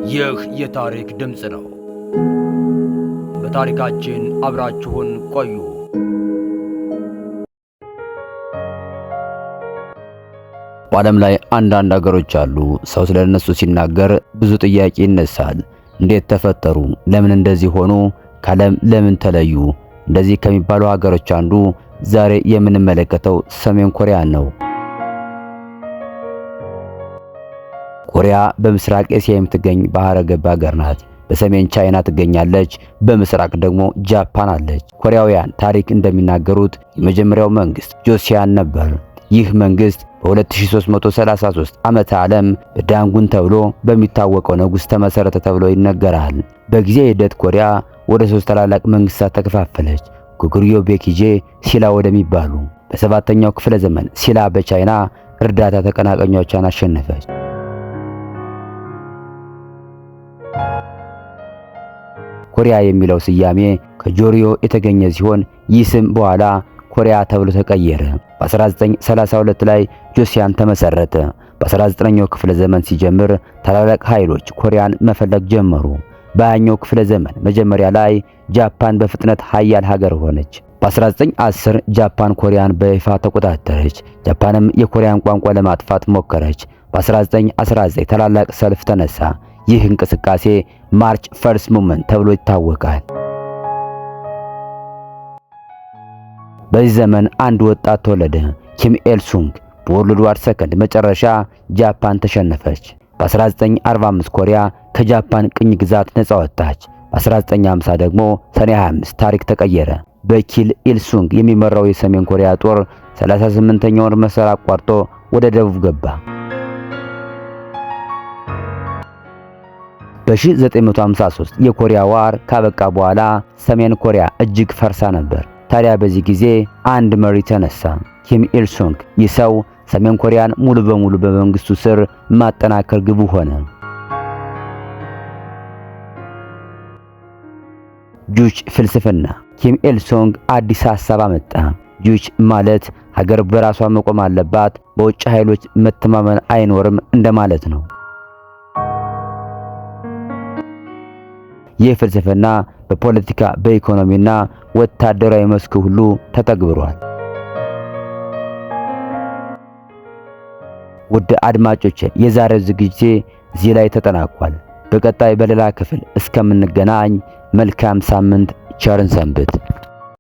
ይህ የታሪክ ድምጽ ነው። በታሪካችን አብራችሁን ቆዩ። በዓለም ላይ አንዳንድ ሀገሮች አሉ። ሰው ስለነሱ ሲናገር ብዙ ጥያቄ ይነሳል። እንዴት ተፈጠሩ? ለምን እንደዚህ ሆኑ? ከዓለም ለምን ተለዩ? እንደዚህ ከሚባሉ ሀገሮች አንዱ ዛሬ የምንመለከተው ሰሜን ኮሪያ ነው። ኮሪያ በምስራቅ እስያ የምትገኝ ባህረ ገብ ሀገር ናት። በሰሜን ቻይና ትገኛለች፣ በምስራቅ ደግሞ ጃፓን አለች። ኮሪያውያን ታሪክ እንደሚናገሩት የመጀመሪያው መንግስት ጆሲያን ነበር። ይህ መንግስት በ2333 ዓመተ ዓለም በዳንጉን ተብሎ በሚታወቀው ንጉስ ተመሰረተ ተብሎ ይነገራል። በጊዜ ሂደት ኮሪያ ወደ 3 ታላላቅ መንግስታት ተከፋፈለች። ጎጉርዮ ቤኪጄ ሲላ ወደሚባሉ። በሰባተኛው ክፍለ ዘመን ሲላ በቻይና እርዳታ ተቀናቃኞቿን አሸነፈች። ኮሪያ የሚለው ስያሜ ከጆሪዮ የተገኘ ሲሆን ይህ ስም በኋላ ኮሪያ ተብሎ ተቀየረ። በ1932 ላይ ጆሲያን ተመሰረተ። በ19ኛው ክፍለ ዘመን ሲጀምር ታላላቅ ኃይሎች ኮሪያን መፈለግ ጀመሩ። በ20ኛው ክፍለ ዘመን መጀመሪያ ላይ ጃፓን በፍጥነት ኃያል ሀገር ሆነች። በ1910 ጃፓን ኮሪያን በይፋ ተቆጣጠረች። ጃፓንም የኮሪያን ቋንቋ ለማጥፋት ሞከረች። በ1919 ታላላቅ ሰልፍ ተነሳ። ይህ እንቅስቃሴ ማርች ፈርስት ሙቭመንት ተብሎ ይታወቃል። በዚህ ዘመን አንድ ወጣት ተወለደ፣ ኪም ኢል ሱንግ። በወርልድ ዋር ሰከንድ መጨረሻ ጃፓን ተሸነፈች። በ1945 ኮሪያ ከጃፓን ቅኝ ግዛት ነፃ ወጣች። በ1950 ደግሞ ሰኔ 25 ታሪክ ተቀየረ። በኪም ኢል ሱንግ የሚመራው የሰሜን ኮሪያ ጦር 38ኛውን መስመር አቋርጦ ወደ ደቡብ ገባ። በ1953 የኮሪያ ዋር ካበቃ በኋላ ሰሜን ኮሪያ እጅግ ፈርሳ ነበር። ታዲያ በዚህ ጊዜ አንድ መሪ ተነሳ፣ ኪም ኢል ሱንግ። ይህ ሰው ሰሜን ኮሪያን ሙሉ በሙሉ በመንግስቱ ስር ማጠናከር ግቡ ሆነ። ጁች ፍልስፍና። ኪም ኢል ሱንግ አዲስ ሐሳብ አመጣ። ጁች ማለት ሀገር በራሷ መቆም አለባት፣ በውጭ ኃይሎች መተማመን አይኖርም እንደማለት ነው። ይህ ፍልስፍና በፖለቲካ በኢኮኖሚና ወታደራዊ መስክ ሁሉ ተተግብሯል። ውድ አድማጮች የዛሬው ዝግጅቴ እዚህ ላይ ተጠናቋል። በቀጣይ በሌላ ክፍል እስከምንገናኝ መልካም ሳምንት፣ ቸርን ሰንብት።